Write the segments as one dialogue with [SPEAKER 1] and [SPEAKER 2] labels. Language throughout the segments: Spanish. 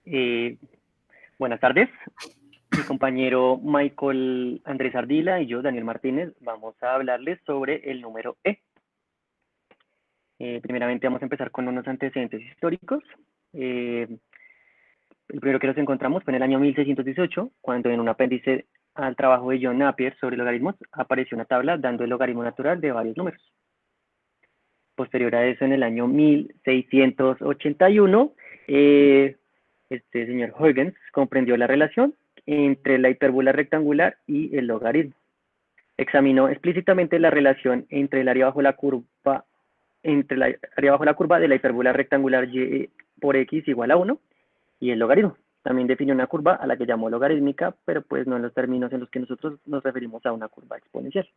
[SPEAKER 1] Eh, Buenas tardes. Mi compañero Michael Andrés Ardila y yo, Daniel Martínez, vamos a hablarles sobre el número E. Primeramente vamos a empezar con unos antecedentes históricos. El primero que nos encontramos fue en el año 1618, cuando en un apéndice al trabajo de John Napier sobre logaritmos apareció una tabla dando el logaritmo natural de varios números. Posterior a eso, en el año 1681, este señor Huygens comprendió la relación entre la hipérbola rectangular y el logaritmo. Examinó explícitamente la relación entre el área bajo la curva de la hipérbola rectangular y por x igual a 1 y el logaritmo. También definió una curva a la que llamó logarítmica, pero pues no en los términos en los que nosotros nos referimos a una curva exponencial.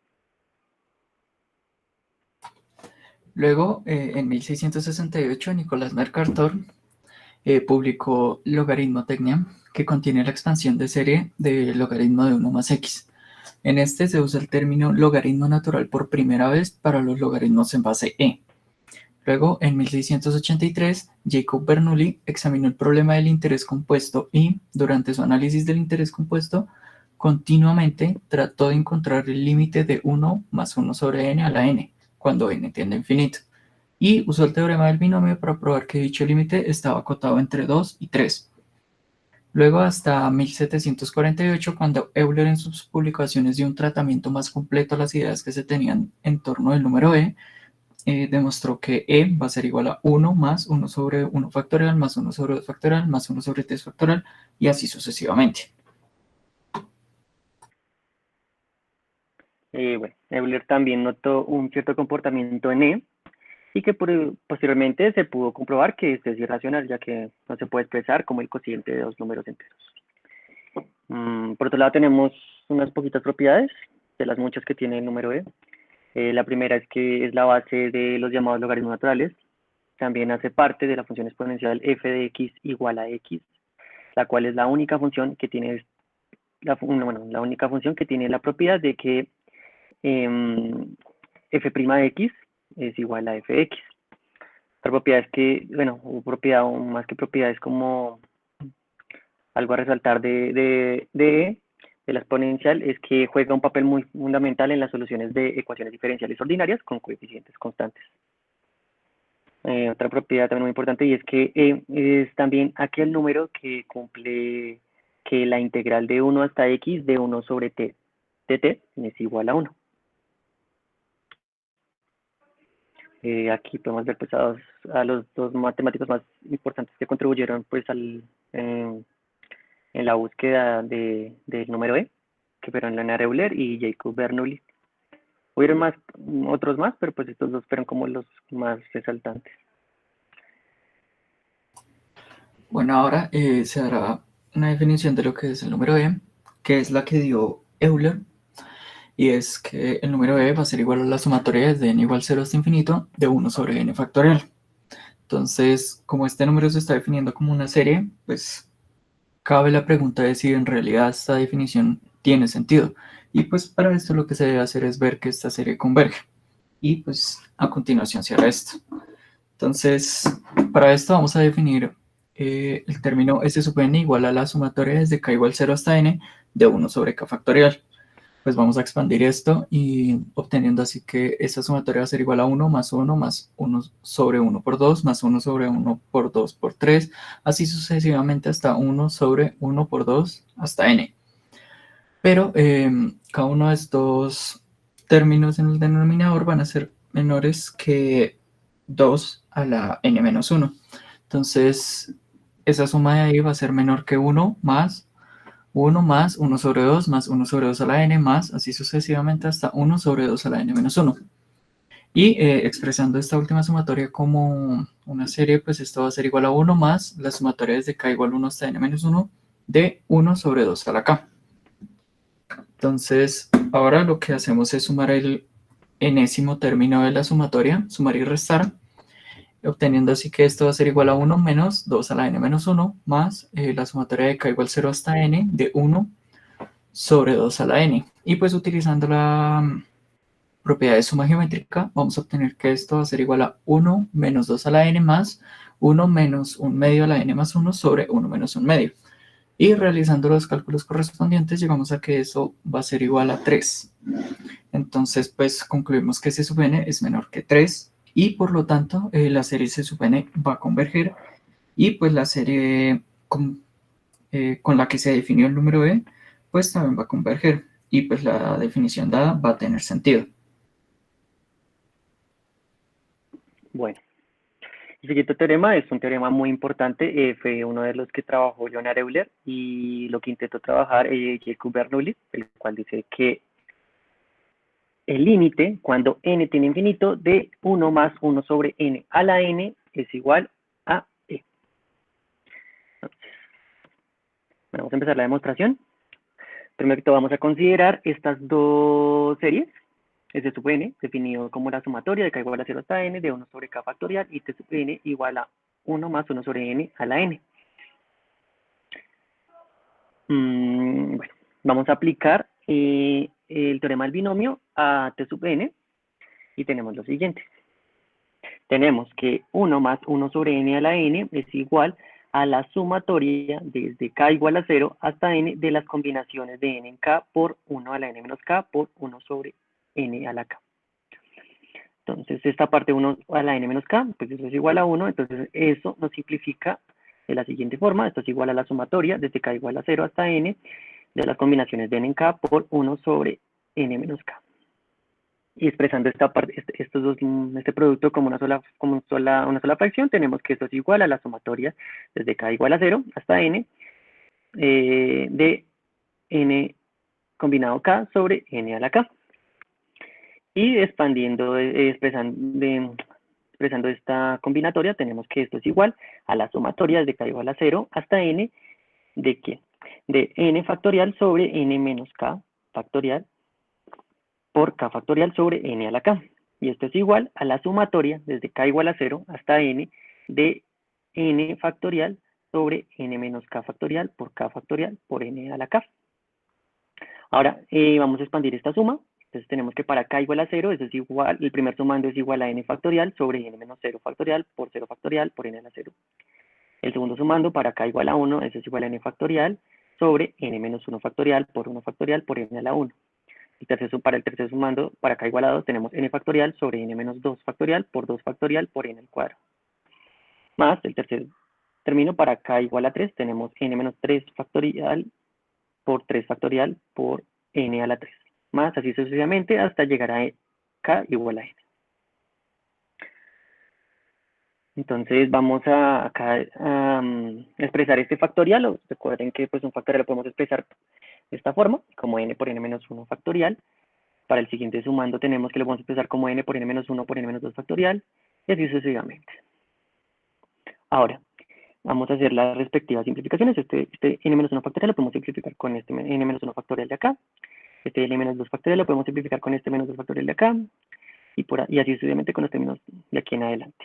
[SPEAKER 2] Luego, en 1668, Nicolás Mercator publicó Logarithmotechnia, que contiene la expansión de serie del logaritmo de 1 más x. En este se usa el término logaritmo natural por primera vez para los logaritmos en base e. Luego, en 1683, Jacob Bernoulli examinó el problema del interés compuesto y, durante su análisis del interés compuesto, continuamente trató de encontrar el límite de 1 más 1 sobre n a la n, cuando n tiende a infinito, y usó el teorema del binomio para probar que dicho límite estaba acotado entre 2 y 3. Luego hasta 1748, cuando Euler en sus publicaciones dio un tratamiento más completo a las ideas que se tenían en torno del número e, demostró que e va a ser igual a 1 más 1 sobre 1 factorial más 1 sobre 2 factorial más 1 sobre 3 factorial y así sucesivamente.
[SPEAKER 1] Bueno, Euler también notó un cierto comportamiento en E y que posteriormente se pudo comprobar que este es irracional, ya que no se puede expresar como el cociente de dos números enteros. Por otro lado, tenemos unas poquitas propiedades de las muchas que tiene el número E. La primera es que es la base de los llamados logaritmos naturales. También hace parte de la función exponencial f de x igual a x, la cual es la única función que tiene la única función que tiene la propiedad de que f' de x es igual a fx. Otra propiedad es que, propiedad o más que propiedad es como algo a resaltar de la exponencial, es que juega un papel muy fundamental en las soluciones de ecuaciones diferenciales ordinarias con coeficientes constantes. Otra propiedad también muy importante y es que es también aquel número que cumple que la integral de 1 hasta x de 1 sobre t de t es igual a 1. Aquí podemos ver pues, a los dos matemáticos más importantes que contribuyeron pues, en la búsqueda del número E, que fueron Leonard Euler y Jacob Bernoulli. Hubieron otros más, pero pues estos dos fueron como los más resaltantes.
[SPEAKER 2] Bueno, ahora se hará una definición de lo que es el número E, que es la que dio Euler, y es que el número e va a ser igual a la sumatoria de n igual 0 hasta infinito de 1 sobre n factorial. Entonces, como este número se está definiendo como una serie, pues cabe la pregunta de si en realidad esta definición tiene sentido. Y pues para esto lo que se debe hacer es ver que esta serie converge. Y pues a continuación se hará esto. Entonces, para esto vamos a definir el término s sub n igual a la sumatoria desde k igual 0 hasta n de 1 sobre k factorial. Pues vamos a expandir esto y obteniendo así que esta sumatoria va a ser igual a 1 más 1 más 1 sobre 1 por 2 más 1 sobre 1 por 2 por 3, así sucesivamente hasta 1 sobre 1 por 2 hasta n. Pero cada uno de estos términos en el denominador van a ser menores que 2 a la n menos 1. Entonces, esa suma de ahí va a ser menor que 1 más 1 más 1 sobre 2 más 1 sobre 2 a la n más, así sucesivamente hasta 1 sobre 2 a la n menos 1. Y expresando esta última sumatoria como una serie, pues esto va a ser igual a 1 más la sumatoria desde k igual 1 hasta n menos 1 de 1 sobre 2 a la k. Entonces, ahora lo que hacemos es sumar el enésimo término de la sumatoria, sumar y restar, obteniendo así que esto va a ser igual a 1 menos 2 a la n menos 1 más la sumatoria de k igual 0 hasta n de 1 sobre 2 a la n. Y pues utilizando la propiedad de suma geométrica, vamos a obtener que esto va a ser igual a 1 menos 2 a la n más 1 menos 1 medio a la n más 1 sobre 1 menos 1 medio. Y realizando los cálculos correspondientes, llegamos a que eso va a ser igual a 3. Entonces, pues concluimos que C sub n es menor que 3 y por lo tanto la serie C sub n va a converger y pues la serie con la que se definió el número e, pues también va a converger y pues la definición dada va a tener sentido.
[SPEAKER 1] Bueno, el siguiente teorema es un teorema muy importante, fue uno de los que trabajó Leonard Euler y lo que intentó trabajar Jacob Bernoulli, el cual dice que el límite cuando n tiene infinito de 1 más 1 sobre n a la n es igual a e. Entonces, vamos a empezar la demostración. Primero que todo vamos a considerar estas dos series. S sub n, definido como la sumatoria de k igual a 0 hasta n de 1 sobre k factorial y t sub n igual a 1 más 1 sobre n a la n. Bueno, vamos a aplicar el teorema del binomio a t sub n y tenemos lo siguiente. Tenemos que 1 más 1 sobre n a la n es igual a la sumatoria desde k igual a 0 hasta n de las combinaciones de n en k por 1 a la n menos k por 1 sobre n a la k. Entonces, esta parte 1 a la n menos k, pues eso es igual a 1, entonces eso nos simplifica de la siguiente forma. Esto es igual a la sumatoria desde k igual a 0 hasta n de las combinaciones de n en k por 1 sobre n menos k. Y expresando esta parte, este producto como una sola fracción, tenemos que esto es igual a la sumatoria desde k igual a 0 hasta n de n combinado k sobre n a la k. Y expandiendo, expresando esta combinatoria, tenemos que esto es igual a la sumatoria de k igual a 0 hasta n de ¿qué? De n factorial sobre n menos k factorial por k factorial sobre n a la k. Y esto es igual a la sumatoria desde k igual a 0 hasta n de n factorial sobre n menos k factorial por k factorial por n a la k. Ahora vamos a expandir esta suma. Entonces tenemos que para k igual a 0, eso es igual, el primer sumando es igual a n factorial sobre n menos 0 factorial por 0 factorial por n a la 0. El segundo sumando para k igual a 1, eso es igual a n factorial sobre n menos 1 factorial por 1 factorial por n a la 1. Para el tercer sumando, para k igual a 2, tenemos n factorial sobre n menos 2 factorial por 2 factorial por n al cuadrado. Más el tercer término, para k igual a 3, tenemos n menos 3 factorial por 3 factorial por n a la 3. Más así sucesivamente hasta llegar a k igual a n. Entonces vamos a acá expresar este factorial. Recuerden que pues un factorial lo podemos expresar de esta forma, como n por n menos 1 factorial. Para el siguiente sumando tenemos que lo vamos a expresar como n por n menos 1 por n menos 2 factorial, y así sucesivamente. Ahora, vamos a hacer las respectivas simplificaciones. Este n menos 1 factorial lo podemos simplificar con este n menos 1 factorial de acá. Este n menos 2 factorial lo podemos simplificar con este menos 2 factorial de acá. Y así sucesivamente con los términos de aquí en adelante.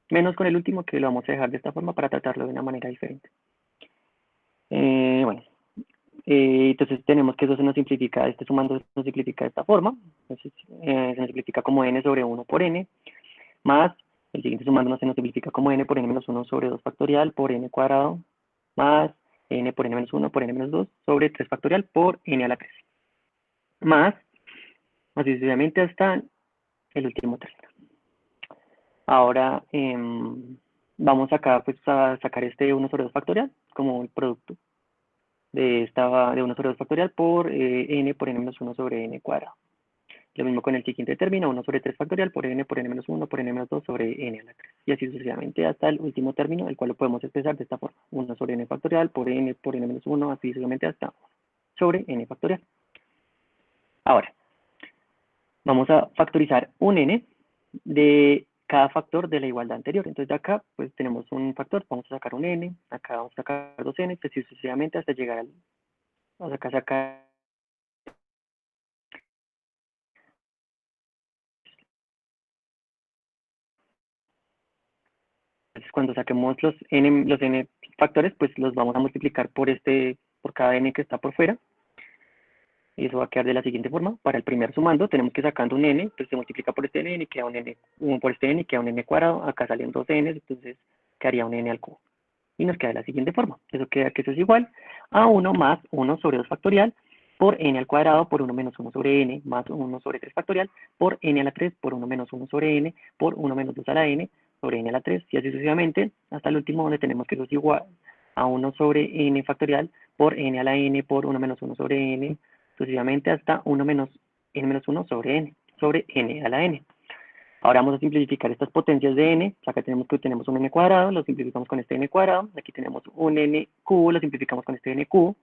[SPEAKER 1] Menos con el último, que lo vamos a dejar de esta forma para tratarlo de una manera diferente. Bueno, entonces tenemos que eso se nos simplifica, este sumando se nos simplifica de esta forma. Entonces se nos simplifica como n sobre 1 por n, más el siguiente sumando se nos simplifica como n por n menos 1 sobre 2 factorial por n cuadrado, más n por n menos 1 por n menos 2 sobre 3 factorial por n a la 3. Más, así sucesivamente hasta el último término. Ahora vamos acá pues a sacar este 1 sobre 2 factorial como el producto de 1 sobre 2 factorial por n por n menos 1 sobre n cuadrado. Lo mismo con el siguiente término, 1 sobre 3 factorial por n menos 1 por n menos 2 sobre n a la 3. Y así sucesivamente hasta el último término, el cual lo podemos expresar de esta forma. 1 sobre n factorial por n menos 1, así sucesivamente hasta 1 sobre n factorial. Ahora, vamos a factorizar un n de cada factor de la igualdad anterior. Entonces de acá pues tenemos un factor, vamos a sacar un n, acá vamos a sacar dos n, pues sucesivamente hasta llegar al, vamos acá a sacar cuando saquemos los n factores, pues los vamos a multiplicar por cada n que está por fuera. Y eso va a quedar de la siguiente forma. Para el primer sumando, tenemos que sacando un n, pues se multiplica por este n y queda un n, por este n y queda un n cuadrado. Acá salen dos n, entonces quedaría un n al cubo. Y nos queda de la siguiente forma. Eso queda que eso es igual a 1 más 1 sobre 2 factorial por n al cuadrado por 1 menos 1 sobre n más 1 sobre 3 factorial por n a la 3 por 1 menos 1 sobre n por 1 menos 2 a la n sobre n a la 3 y así sucesivamente hasta el último donde tenemos que eso es igual a 1 sobre n factorial por n a la n por 1 menos 1 sobre n sucesivamente hasta 1 menos n menos 1 sobre n a la n. Ahora vamos a simplificar estas potencias de n. Acá tenemos un n cuadrado, lo simplificamos con este n cuadrado. Aquí tenemos un n cubo, lo simplificamos con este n cubo.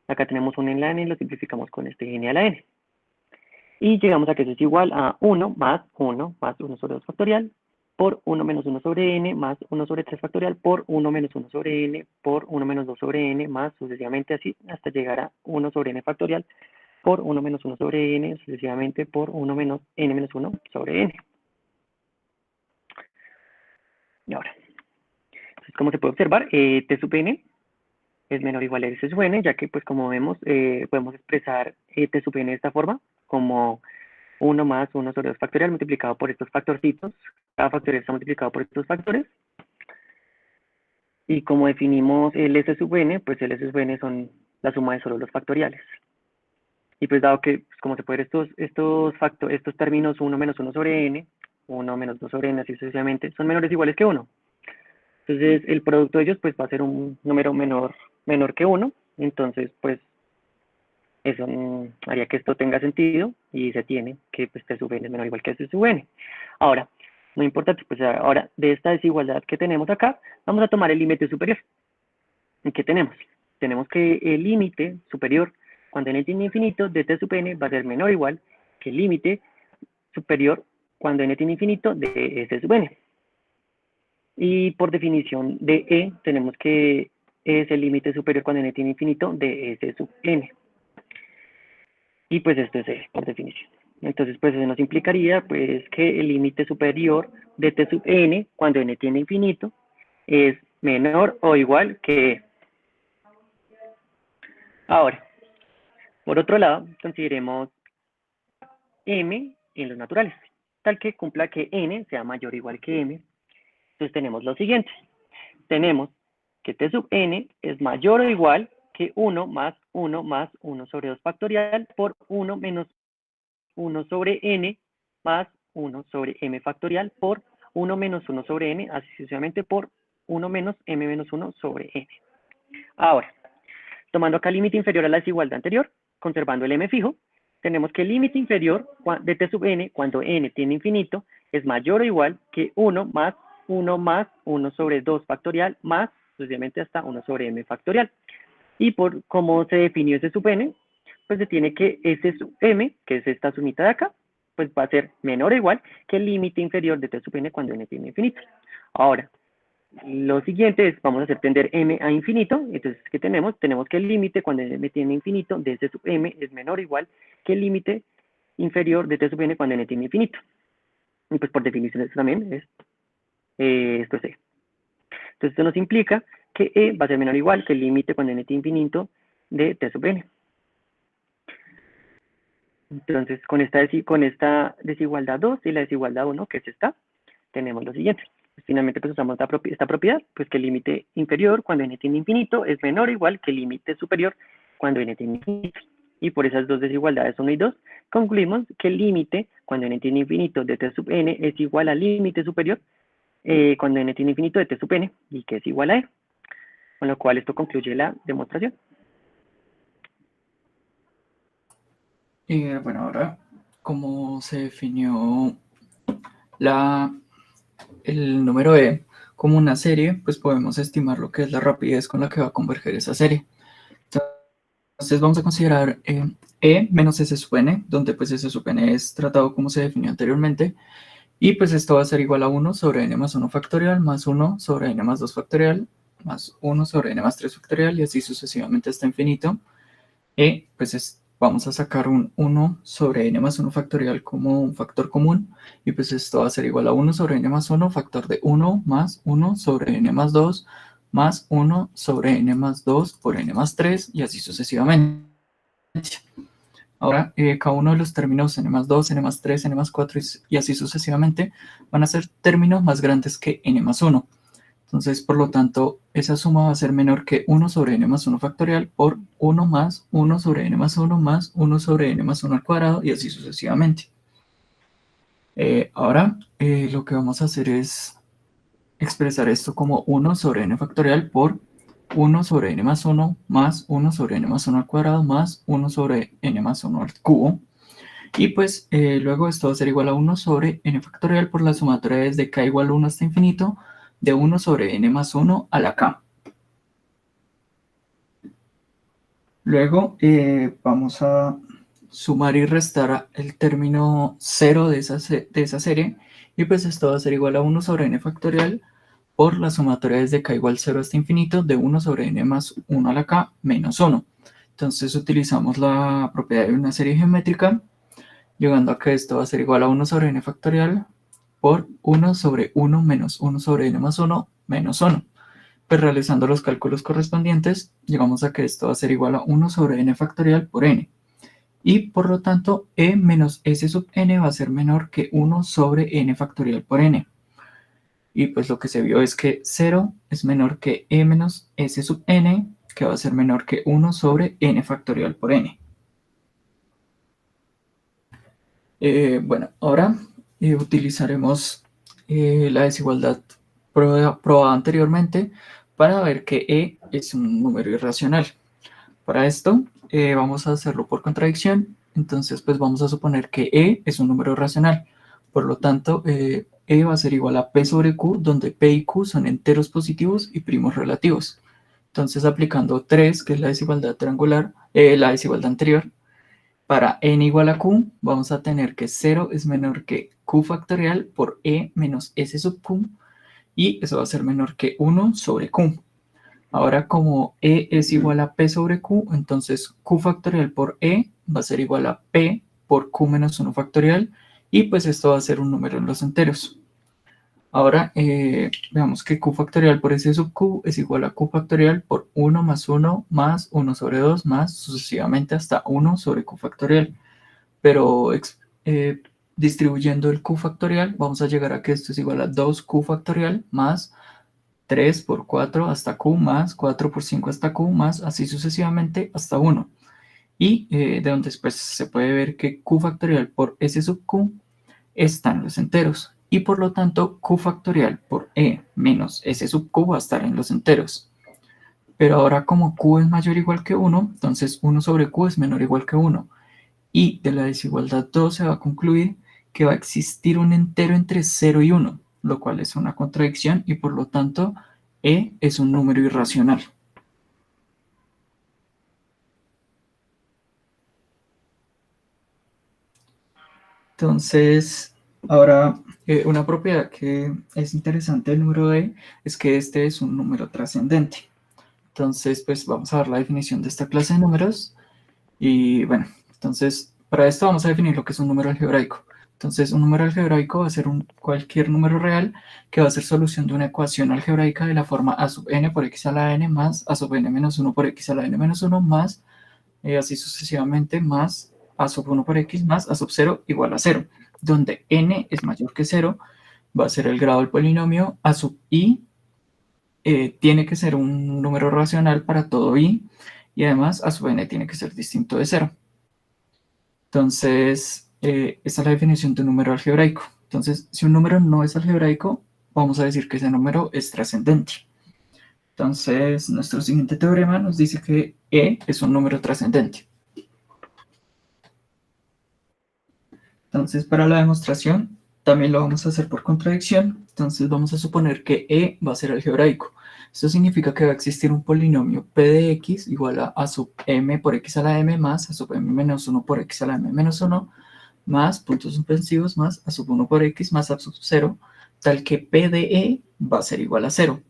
[SPEAKER 1] Acá tenemos un n a la n, lo simplificamos con este n a la n. Y llegamos a que eso es igual a 1 más 1 sobre 2 factorial por 1 menos 1 sobre n más 1 sobre 3 factorial por 1 menos 1 sobre n por 1 menos 2 sobre n más sucesivamente así hasta llegar a 1 sobre n factorial por 1 menos 1 sobre n sucesivamente por 1 menos n menos 1 sobre n. Y ahora, entonces, como se puede observar, t sub n es menor o igual a s sub n, ya que, pues, como vemos, podemos expresar t sub n de esta forma, como 1 más 1 sobre 2 factorial multiplicado por estos factorcitos. Cada factorial está multiplicado por estos factores. Y como definimos el s sub n, pues el s sub n son la suma de solo los factoriales. Y pues dado que, pues, como se puede ver, estos términos 1 menos 1 sobre n, 1 menos 2 sobre n, así sucesivamente, son menores o iguales que 1. Entonces, el producto de ellos, pues, va a ser un número menor que 1. Entonces, pues, eso haría que esto tenga sentido y se tiene que, pues, t sub n es menor o igual que s sub n. Ahora, muy importante, pues, ahora, de esta desigualdad que tenemos acá, vamos a tomar el límite superior. ¿Y qué tenemos? Tenemos que el límite superior, cuando n tiende a infinito, de t sub n va a ser menor o igual que el límite superior cuando n tiende a infinito de s sub n. Y por definición de e, tenemos que es el límite superior cuando n tiende a infinito de s sub n. Y pues esto es e, por definición. Entonces, pues eso nos implicaría pues que el límite superior de t sub n cuando n tiende a infinito es menor o igual que e. Ahora, por otro lado, consideremos m en los naturales, tal que cumpla que n sea mayor o igual que m. Entonces tenemos lo siguiente. Tenemos que t sub n es mayor o igual que 1 más 1 más 1 sobre 2 factorial por 1 menos 1 sobre n más 1 sobre m factorial por 1 menos 1 sobre n, así sucesivamente por 1 menos m menos 1 sobre n. Ahora, tomando acá el límite inferior a la desigualdad anterior, conservando el m fijo, tenemos que el límite inferior de t sub n cuando n tiende a infinito es mayor o igual que 1 más 1 sobre 2 factorial más, sucesivamente hasta 1 sobre m factorial. Y por cómo se definió ese sub n, pues se tiene que ese sub m, que es esta sumita de acá, pues va a ser menor o igual que el límite inferior de t sub n cuando n tiende a infinito. Ahora, lo siguiente es, vamos a hacer tender m a infinito. Entonces, ¿qué tenemos? Tenemos que el límite cuando n tiende a infinito de s sub m es menor o igual que el límite inferior de t sub n cuando n tiende a infinito. Y pues por definición esto también es, esto es e. Entonces esto nos implica que e va a ser menor o igual que el límite cuando n tiende a infinito de t sub n. Entonces con esta desigualdad 2 y la desigualdad 1, que es esta, tenemos lo siguiente. Finalmente pues usamos esta propiedad, pues que el límite inferior cuando n tiende a infinito es menor o igual que el límite superior cuando n tiende a infinito. Y por esas dos desigualdades 1 y 2, concluimos que el límite cuando n tiende a infinito de t sub n es igual al límite superior cuando n tiende a infinito de t sub n, y que es igual a e. Con lo cual esto concluye la demostración.
[SPEAKER 2] Y bueno, ahora, como se definió el número e como una serie, pues podemos estimar lo que es la rapidez con la que va a converger esa serie. Entonces vamos a considerar e menos s sub n, donde pues s sub n es tratado como se definió anteriormente, y pues esto va a ser igual a 1 sobre n más 1 factorial, más 1 sobre n más 2 factorial, más 1 sobre n más 3 factorial, y así sucesivamente hasta infinito. Y pues vamos a sacar un 1 sobre n más 1 factorial como un factor común, y pues esto va a ser igual a 1 sobre n más 1 factor de 1 más 1 sobre n más 2 más 1 sobre n más 2 por n más 3, y así sucesivamente. Ahora, cada uno de los términos n más 2, n más 3, n más 4 y así sucesivamente van a ser términos más grandes que n más 1. Entonces, por lo tanto, esa suma va a ser menor que 1 sobre n más 1 factorial por 1 más 1 sobre n más 1 más 1 sobre n más 1 al cuadrado y así sucesivamente. Ahora, lo que vamos a hacer es expresar esto como 1 sobre n factorial por 1 sobre n más 1 más 1 sobre n más 1 al cuadrado más 1 sobre n más 1 al cubo. Y pues luego esto va a ser igual a 1 sobre n factorial por la sumatoria desde k igual a 1 hasta infinito de 1 sobre n más 1 a la k. Luego vamos a sumar y restar el término 0 de esa serie y pues esto va a ser igual a 1 sobre n factorial por la sumatoria desde k igual 0 hasta infinito de 1 sobre n más 1 a la k menos 1. Entonces utilizamos la propiedad de una serie geométrica, llegando a que esto va a ser igual a 1 sobre n factorial por 1 sobre 1 menos 1 sobre n más 1 menos 1. Pues realizando los cálculos correspondientes, llegamos a que esto va a ser igual a 1 sobre n factorial por n. Y por lo tanto, e menos s sub n va a ser menor que 1 sobre n factorial por n. Y pues lo que se vio es que 0 es menor que e menos s sub n, que va a ser menor que 1 sobre n factorial por n. Bueno, ahora utilizaremos la desigualdad probada anteriormente para ver que e es un número irracional. Para esto vamos a hacerlo por contradicción, entonces pues vamos a suponer que e es un número racional. Por lo tanto, e va a ser igual a p sobre q, donde p y q son enteros positivos y primos relativos. Entonces aplicando 3, que es la desigualdad triangular, la desigualdad anterior, para n igual a q, vamos a tener que 0 es menor que q factorial por e menos s sub q, y eso va a ser menor que 1 sobre q. Ahora, como e es igual a p sobre q, entonces q factorial por e va a ser igual a p por q menos 1 factorial, y pues esto va a ser un número en los enteros. Ahora, veamos que q factorial por s sub q es igual a q factorial por 1 más 1 más 1 sobre 2 más sucesivamente hasta 1 sobre q factorial. Pero distribuyendo el q factorial, vamos a llegar a que esto es igual a 2q factorial más 3 por 4 hasta q más 4 por 5 hasta q más así sucesivamente hasta 1. Y de donde después se puede ver que q factorial por s sub q están los enteros. Y por lo tanto, q factorial por e menos s sub q va a estar en los enteros. Pero ahora como q es mayor o igual que 1, entonces 1 sobre q es menor o igual que 1. Y de la desigualdad 2 se va a concluir que va a existir un entero entre 0 y 1, lo cual es una contradicción y por lo tanto e es un número irracional. Entonces, ahora una propiedad que es interesante del número e es que este es un número trascendente. Entonces, pues vamos a ver la definición de esta clase de números. Y bueno, entonces para esto vamos a definir lo que es un número algebraico. Entonces, un número algebraico va a ser cualquier número real que va a ser solución de una ecuación algebraica de la forma a sub n por x a la n más a sub n menos 1 por x a la n menos 1 más así sucesivamente más a sub 1 por x más a sub 0 igual a 0, donde n es mayor que 0, va a ser el grado del polinomio, a sub i tiene que ser un número racional para todo i, y además a sub n tiene que ser distinto de 0. Entonces, esta es la definición de un número algebraico. Entonces, si un número no es algebraico, vamos a decir que ese número es trascendente. Entonces, nuestro siguiente teorema nos dice que e es un número trascendente. Entonces, para la demostración, también lo vamos a hacer por contradicción. Entonces, vamos a suponer que e va a ser algebraico. Esto significa que va a existir un polinomio p de x igual a sub m por x a la m más a sub m menos 1 por x a la m menos 1 más puntos suspensivos más a sub 1 por x más a sub 0, tal que p de e va a ser igual a 0.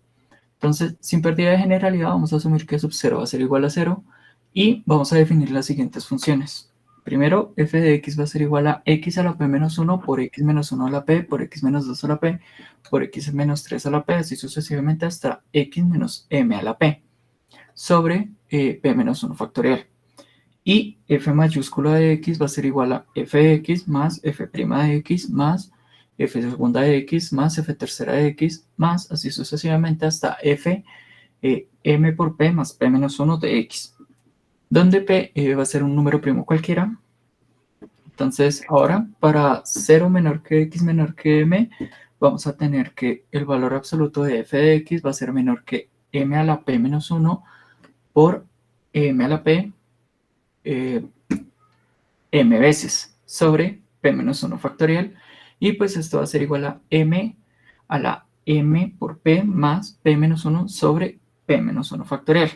[SPEAKER 2] Entonces, sin pérdida de generalidad, vamos a asumir que sub 0 va a ser igual a 0 y vamos a definir las siguientes funciones. Primero, f de x va a ser igual a x a la p menos 1 por x menos 1 a la p por x menos 2 a la p por x menos 3 a la p, así sucesivamente hasta x menos m a la p sobre p menos 1 factorial. Y f mayúscula de x va a ser igual a f de x más f' de x más f segunda de x más f tercera de x más así sucesivamente hasta f m por p más p menos 1 de x, donde p va a ser un número primo cualquiera. Entonces ahora para 0 menor que x menor que m, vamos a tener que el valor absoluto de f de x va a ser menor que m a la p menos 1 por m a la p m veces sobre p menos 1 factorial, y pues esto va a ser igual a m a la m por p más p menos 1 sobre p menos 1 factorial.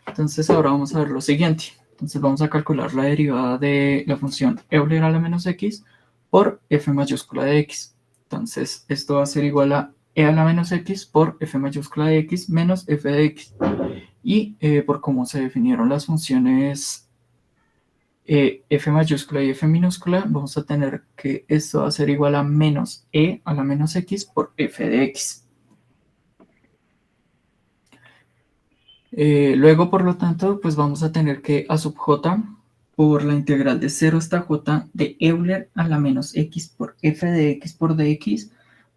[SPEAKER 2] Entonces ahora vamos a ver lo siguiente. Entonces vamos a calcular la derivada de la función Euler a la menos x por f mayúscula de x. Entonces esto va a ser igual a e a la menos x por f mayúscula de x menos f de x. Y por cómo se definieron las funciones f mayúscula y f minúscula, vamos a tener que esto va a ser igual a menos e a la menos x por f de x. Luego, por lo tanto, pues vamos a tener que a sub j por la integral de 0 hasta j de Euler a la menos x por f de x por dx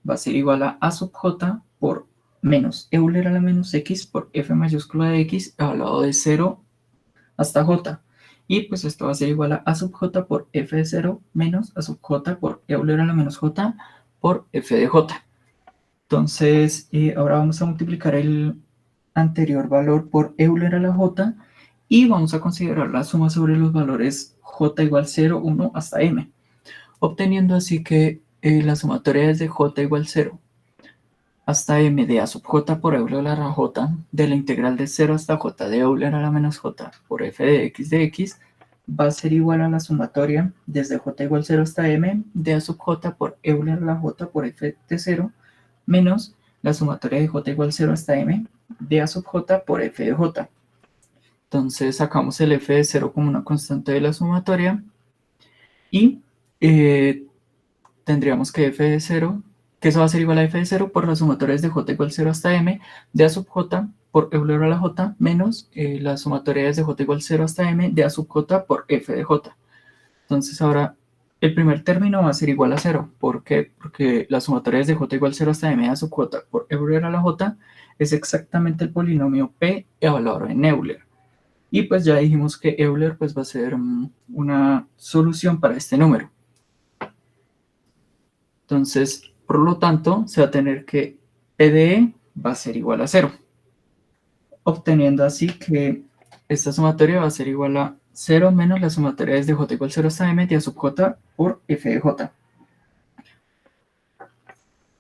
[SPEAKER 2] va a ser igual a sub j por menos Euler a la menos x por f mayúscula de x evaluado de 0 hasta j. Y pues esto va a ser igual a sub j por f de 0 menos a sub j por Euler a la menos j por f de j. Entonces, ahora vamos a multiplicar el anterior valor por Euler a la j y vamos a considerar la suma sobre los valores j igual 0, 1 hasta m, obteniendo así que la sumatoria desde j igual 0 hasta m de a sub j por Euler a la j de la integral de 0 hasta j de Euler a la menos j por f de x va a ser igual a la sumatoria desde j igual 0 hasta m de a sub j por Euler a la j por f de 0 menos la sumatoria de j igual 0 hasta m de a sub j por f de j. Entonces sacamos el f de 0 como una constante de la sumatoria y tendríamos que f de 0, que eso va a ser igual a f de 0 por las sumatorias de j igual 0 hasta m de a sub j por Euler a la j menos las sumatorias de j igual 0 hasta m de a sub j por f de j. Entonces ahora el primer término va a ser igual a 0. ¿Por qué? Porque la sumatoria es de j igual 0 hasta m de a sub j por Euler a la j es exactamente el polinomio p evaluado en Euler. Y pues ya dijimos que Euler pues va a ser una solución para este número. Entonces, por lo tanto, se va a tener que p de e va a ser igual a 0. Obteniendo así que esta sumatoria va a ser igual a 0 menos la sumatoria desde j igual 0 hasta m de a sub j por f de j.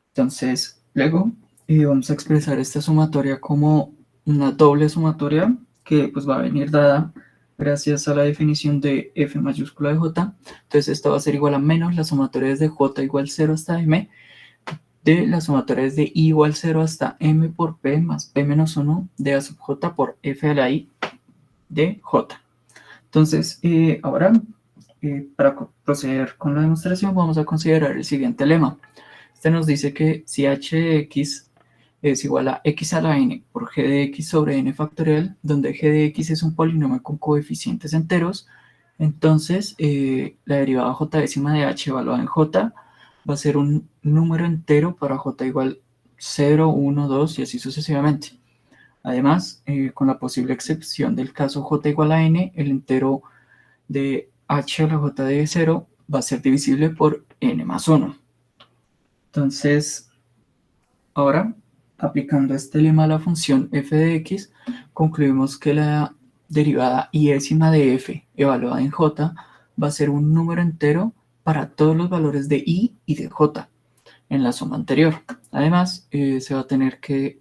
[SPEAKER 2] Entonces, luego vamos a expresar esta sumatoria como una doble sumatoria que pues va a venir dada gracias a la definición de f mayúscula de j. Entonces, esto va a ser igual a menos la sumatoria desde j igual 0 hasta m de la sumatoria desde i igual 0 hasta m por p más p menos 1 de a sub j por f a la i de j. Entonces, ahora, para proceder con la demostración, vamos a considerar el siguiente lema. Este nos dice que si h de x es igual a x a la n por g de x sobre n factorial, donde g de x es un polinomio con coeficientes enteros, entonces la derivada j décima de h evaluada en j va a ser un número entero para j igual 0, 1, 2 y así sucesivamente. Además, con la posible excepción del caso j igual a n, el entero de h a la j de 0 va a ser divisible por n más 1. Entonces, ahora, aplicando este lema a la función f de x, concluimos que la derivada iésima de f evaluada en j va a ser un número entero para todos los valores de i y de j en la suma anterior. Además, se va a tener que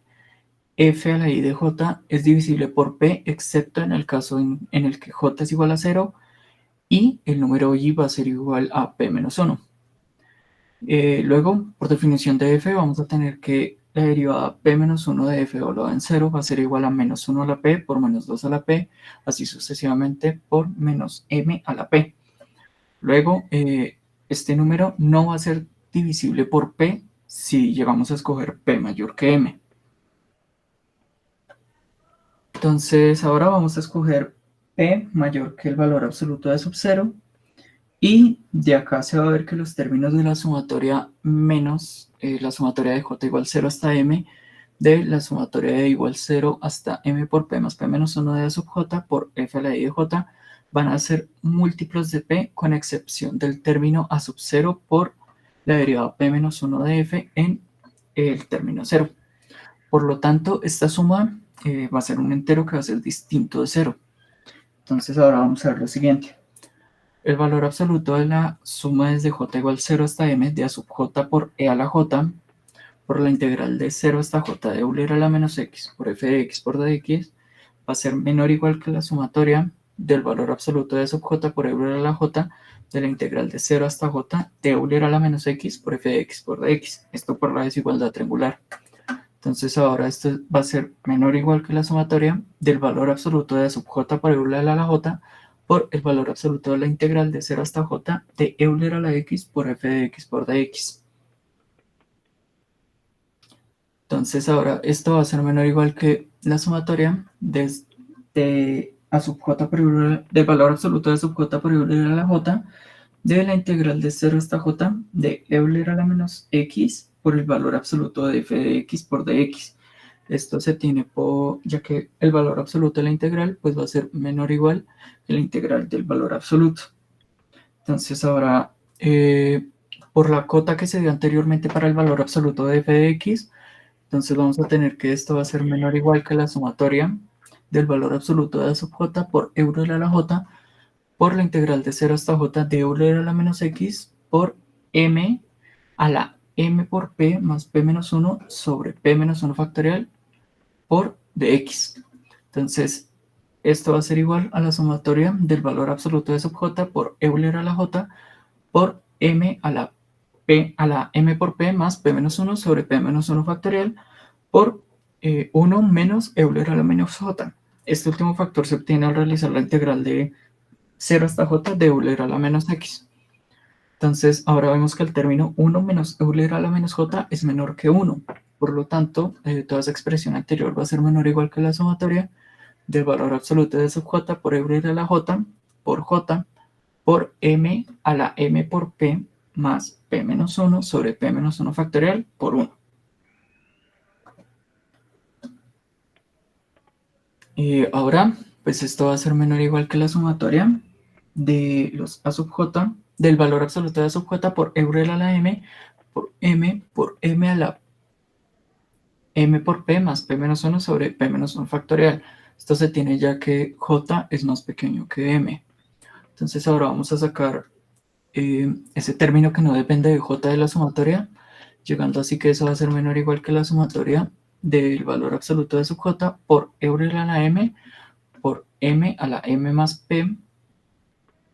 [SPEAKER 2] f a la i de j es divisible por p, excepto en el caso en el que j es igual a 0 y el número i va a ser igual a p menos 1. Luego, por definición de f, vamos a tener que la derivada p menos 1 de f evaluada en 0 va a ser igual a menos 1 a la p por menos 2 a la p, así sucesivamente por menos m a la p. Luego, este número no va a ser divisible por p si llegamos a escoger p mayor que m. Entonces, ahora vamos a escoger p mayor que el valor absoluto de sub 0 Y de acá se va a ver que los términos de la sumatoria menos la sumatoria de j igual 0 hasta m, de la sumatoria de igual 0 hasta m por p más p menos 1 de a sub j por f a la i de j van a ser múltiplos de p con excepción del término a sub 0 por la derivada p menos 1 de f en el término 0. Por lo tanto, esta suma va a ser un entero que va a ser distinto de 0. Entonces ahora vamos a ver lo siguiente. El valor absoluto de la suma desde j igual 0 hasta m de a sub j por e a la j por la integral de 0 hasta j de Euler a la menos x por f de x por dx va a ser menor o igual que la sumatoria del valor absoluto de sub j por Euler a la j de la integral de 0 hasta j de Euler a la menos x por f de x por dx. Esto por la desigualdad triangular. Entonces ahora esto va a ser menor o igual que la sumatoria del valor absoluto de sub j por Euler a la j por el valor absoluto de la integral de 0 hasta j de Euler a la x por f de x por dx. Entonces ahora esto va a ser menor o igual que la sumatoria de a sub j por Euler, del valor absoluto de sub j por Euler a la j de la integral de 0 hasta j de Euler a la menos x por el valor absoluto de f de x por dx. Esto se tiene por, ya que el valor absoluto de la integral pues va a ser menor o igual que la integral del valor absoluto. Entonces ahora, por la cota que se dio anteriormente para el valor absoluto de f de x, entonces vamos a tener que esto va a ser menor o igual que la sumatoria del valor absoluto de a sub j por Euler a la j por la integral de 0 hasta j de Euler a la menos x por m a la m por p más p menos 1 sobre p menos 1 factorial por dx. Entonces, esto va a ser igual a la sumatoria del valor absoluto de sub j por Euler a la j por m a la p a la m por p más p menos 1 sobre p menos 1 factorial por 1 menos Euler a la menos j. Este último factor se obtiene al realizar la integral de 0 hasta j de Euler a la menos x. Entonces, ahora vemos que el término 1 menos Euler a la menos j es menor que 1. Por lo tanto, toda esa expresión anterior va a ser menor o igual que la sumatoria del valor absoluto de sub j por Euler a la j por m a la m por p más p menos 1 sobre p menos 1 factorial por 1. Ahora, pues esto va a ser menor o igual que la sumatoria de los a sub j, del valor absoluto de a sub j por Euler a la m por m a la m por p más p menos 1 sobre p menos 1 factorial. Esto se tiene ya que j es más pequeño que m. Entonces ahora vamos a sacar ese término que no depende de j de la sumatoria, llegando así que eso va a ser menor o igual que la sumatoria del valor absoluto de sub j por Euler a la m por m a la m más p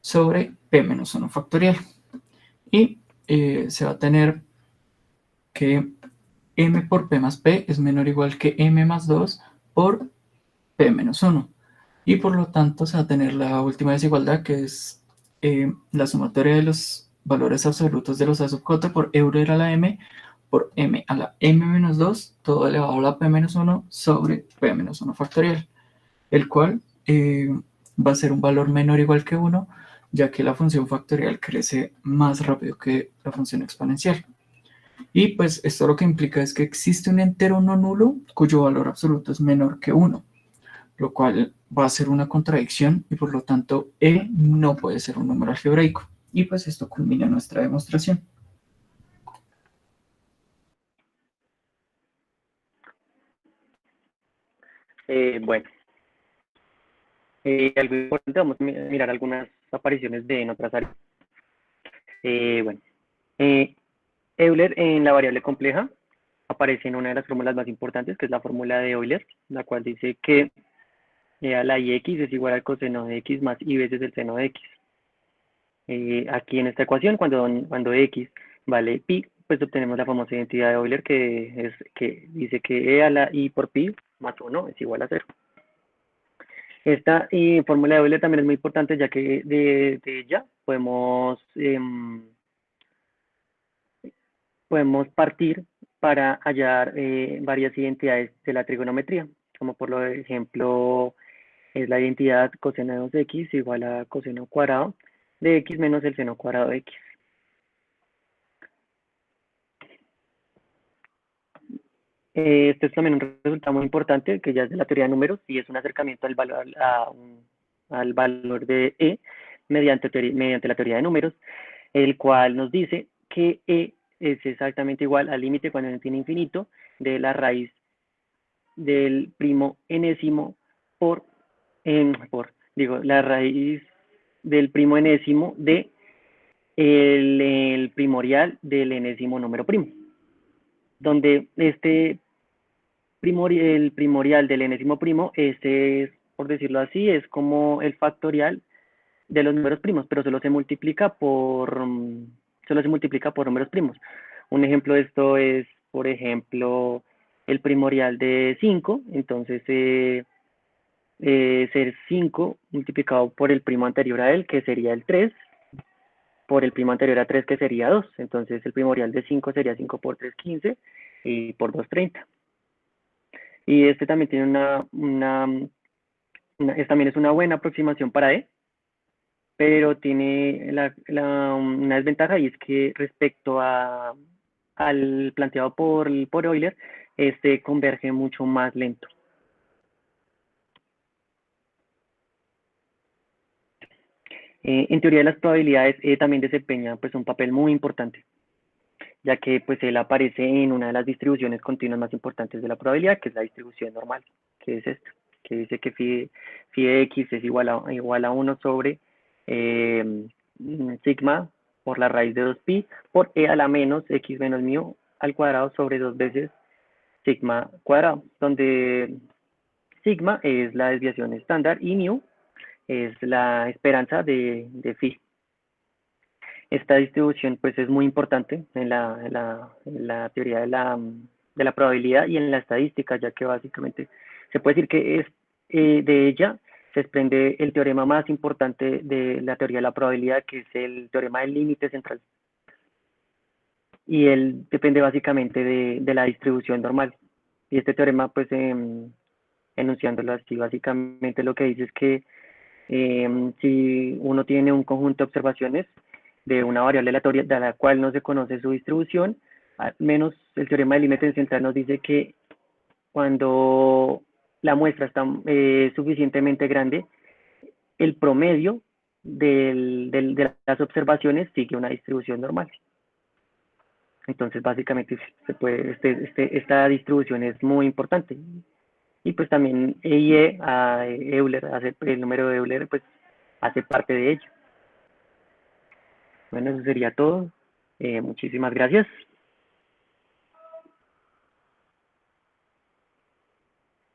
[SPEAKER 2] sobre p menos 1 factorial. Y se va a tener que m por p más p es menor o igual que m más 2 por p menos 1. Y por lo tanto se va a tener la última desigualdad, que es la sumatoria de los valores absolutos de los a sub j por Euler a la m por m a la m menos 2, todo elevado a la p menos 1 sobre p menos 1 factorial, el cual va a ser un valor menor o igual que 1, ya que la función factorial crece más rápido que la función exponencial. Y pues esto lo que implica es que existe un entero no nulo cuyo valor absoluto es menor que 1, lo cual va a ser una contradicción y por lo tanto E no puede ser un número algebraico. Y pues esto culmina nuestra demostración.
[SPEAKER 1] Bueno, algo importante, vamos a mirar algunas apariciones de en otras áreas. Bueno, Euler en la variable compleja aparece en una de las fórmulas más importantes, que es la fórmula de Euler, la cual dice que a la ix es igual al coseno de x más y veces el seno de x. Aquí en esta ecuación, cuando x vale pi, pues obtenemos la famosa identidad de Euler que dice que e a la i por pi más 1 es igual a 0. Esta fórmula de Euler también es muy importante, ya que de ella podemos partir para hallar varias identidades de la trigonometría, como por ejemplo es la identidad coseno de 2x igual a coseno cuadrado de x menos el seno cuadrado de x. Este es también un resultado muy importante que ya es de la teoría de números y es un acercamiento al valor, al valor de e mediante la teoría de números, el cual nos dice que e es exactamente igual al límite cuando n tiene infinito de la raíz del primo enésimo la raíz del primo enésimo de el primorial del enésimo número primo, donde el primorial del enésimo primo, este es, por decirlo así, es como el factorial de los números primos, pero solo se multiplica por números primos. Un ejemplo de esto es, por ejemplo, el primorial de 5, entonces ser 5 multiplicado por el primo anterior a él, que sería el 3, por el primo anterior a 3, que sería 2. Entonces el primorial de 5 sería 5 por 3, 15, y por 2, 30. Y este también tiene también es una buena aproximación para E, pero tiene una desventaja, y es que respecto al planteado por Euler, este converge mucho más lento. En teoría de las probabilidades, también desempeña pues un papel muy importante, ya que pues él aparece en una de las distribuciones continuas más importantes de la probabilidad, que es la distribución normal, que es esta, que dice que phi de x es igual a 1 sobre sigma por la raíz de 2pi por e a la menos x menos mu al cuadrado sobre 2 veces sigma cuadrado, donde sigma es la desviación estándar y mu es la esperanza de phi. Esta distribución pues es muy importante en la teoría de la probabilidad y en la estadística, ya que básicamente se puede decir que de ella se desprende el teorema más importante de la teoría de la probabilidad, que es el teorema del límite central. Y él depende básicamente de la distribución normal. Y este teorema, pues enunciándolo así, básicamente lo que dice es que si uno tiene un conjunto de observaciones de una variable aleatoria de la cual no se conoce su distribución, al menos el teorema del límite central nos dice que cuando la muestra está suficientemente grande, el promedio de las observaciones sigue una distribución normal. Entonces, básicamente, esta distribución es muy importante. Y pues también Euler, el número de Euler, pues hace parte de ello. Bueno, eso sería todo. Muchísimas gracias.